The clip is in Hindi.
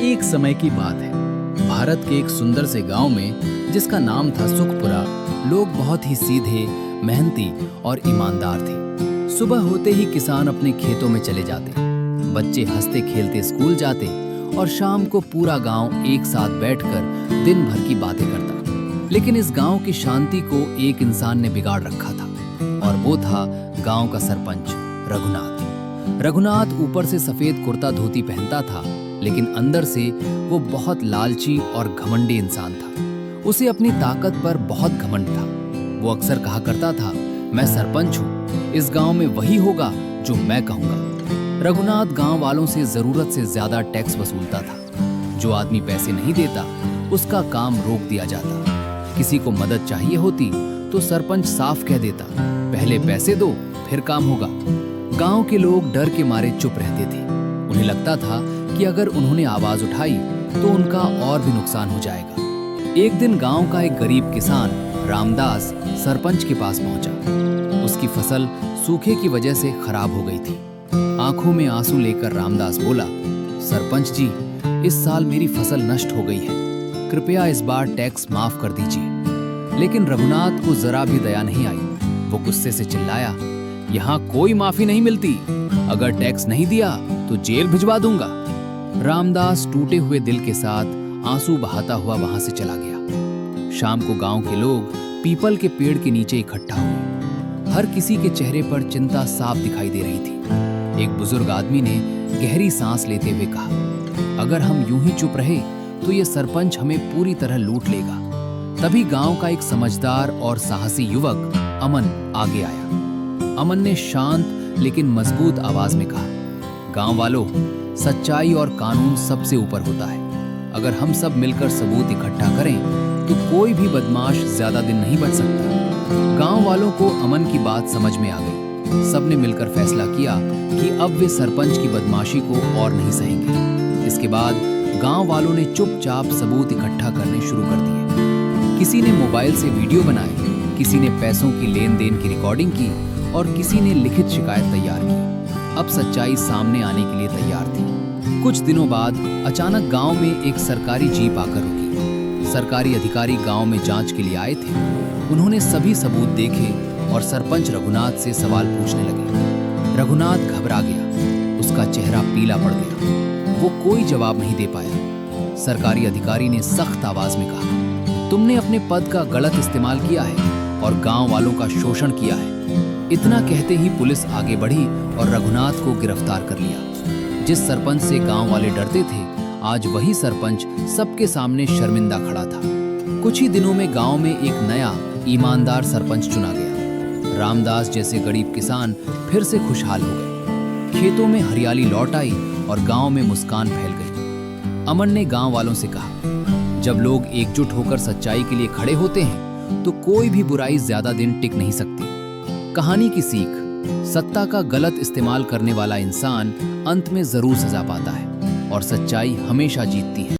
एक समय की बात है। भारत के एक सुंदर से गांव में, जिसका नाम था सुखपुरा, लोग बहुत ही सीधे, मेहनती और ईमानदार थे। सुबह होते ही किसान अपने खेतों में चले जाते, बच्चे हंसते खेलते स्कूल जाते और शाम को पूरा गांव एक साथ बैठकर दिन भर की बातें करता। लेकिन इस गांव की शांति को एक इंसान ने बिगाड़ रखा था, और वो था गांव का सरपंच रघुनाथ ऊपर से सफेद कुर्ता धोती पहनता था, लेकिन अंदर से वो बहुत लालची और घमंडी इंसान था। उसे अपनी ताकत पर बहुत घमंड था। वो अक्सर कहा करता था, मैं सरपंच हूँ, इस गांव में वही होगा जो मैं कहूँगा। रघुनाथ गांव वालों से जरूरत से ज्यादा टैक्स वसूलता था। जो आदमी पैसे नहीं देता, उसका काम रोक दिया जाता। किसी को मदद चाहिए होती तो सरपंच साफ कह देता, पहले पैसे दो, फिर काम होगा। गांव के लोग डर के मारे चुप रहते थे। उन्हें लगता था कि अगर उन्होंने आवाज उठाई तो उनका और भी नुकसान हो जाएगा। एक दिन गांव का एक गरीब किसान रामदास सरपंच के पास पहुंचा। उसकी फसल सूखे की वजह से खराब हो गई थी। आंखों में आंसू लेकर रामदास बोला, सरपंच जी, इस साल मेरी फसल नष्ट हो गई है, कृपया इस बार टैक्स माफ कर दीजिए। लेकिन रघुनाथ को जरा भी दया नहीं आई। वो गुस्से से चिल्लाया, यहाँ कोई माफी नहीं मिलती, अगर टैक्स नहीं दिया तो जेल भिजवा दूंगा। रामदास टूटे हुए दिल के साथ आंसू बहाता हुआ वहां से चला गया। शाम को गांव के लोग पीपल के पेड़ के नीचे इकट्ठा हुए। हर किसी के चेहरे पर चिंता साफ दिखाई दे रही थी। एक बुजुर्ग आदमी ने गहरी सांस लेते हुए कहा, अगर हम यूं ही चुप रहे तो ये सरपंच हमें पूरी तरह लूट लेगा। तभी गांव का एक समझदार और साहसी युवक अमन आगे आया। अमन ने शांत लेकिन मजबूत आवाज में कहा, गांव वालों, सच्चाई और कानून सबसे ऊपर होता है। अगर हम सब मिलकर सबूत इकट्ठा करें तो कोई भी बदमाश ज्यादा दिन नहीं बच सकता। गांव वालों को अमन की बात समझ में आ गई। सबने मिलकर फैसला किया कि अब वे सरपंच की बदमाशी को और नहीं सहेंगे। इसके बाद गांव वालों ने चुपचाप सबूत इकट्ठा करने शुरू कर दिए। किसी ने मोबाइल से वीडियो बनाए, किसी ने पैसों की लेन देन की रिकॉर्डिंग की और किसी ने लिखित शिकायत तैयार की। अब सच्चाई सामने आने के लिए तैयार थी। कुछ दिनों बाद अचानक गांव में एक सरकारी जीप आकर रुकी। सरकारी अधिकारी गांव में जांच के लिए आए थे। उन्होंने सभी सबूत देखे और सरपंच रघुनाथ से सवाल पूछने लगे। रघुनाथ घबरा गया, उसका चेहरा पीला पड़ गया। वो कोई जवाब नहीं दे पाया। सरकारी अधिकारी ने सख्त आवाज में कहा, तुमने अपने पद का गलत इस्तेमाल किया है और गांव वालों का शोषण किया है। इतना कहते ही पुलिस आगे बढ़ी और रघुनाथ को गिरफ्तार कर लिया। जिस सरपंच से गांव वाले डरते थे, आज वही सरपंच सबके सामने शर्मिंदा खड़ा था। कुछ ही दिनों में गांव में एक नया ईमानदार सरपंच चुना गया। रामदास जैसे गरीब किसान फिर से खुशहाल हो गए। खेतों में हरियाली लौट आई और गांव में मुस्कान फैल गई। अमन ने गांव वालों से कहा, जब लोग एकजुट होकर सच्चाई के लिए खड़े होते हैं तो कोई भी बुराई ज्यादा दिन टिक नहीं सकती। कहानी की सीख, सत्ता का गलत इस्तेमाल करने वाला इंसान अंत में जरूर सजा पाता है और सच्चाई हमेशा जीतती है।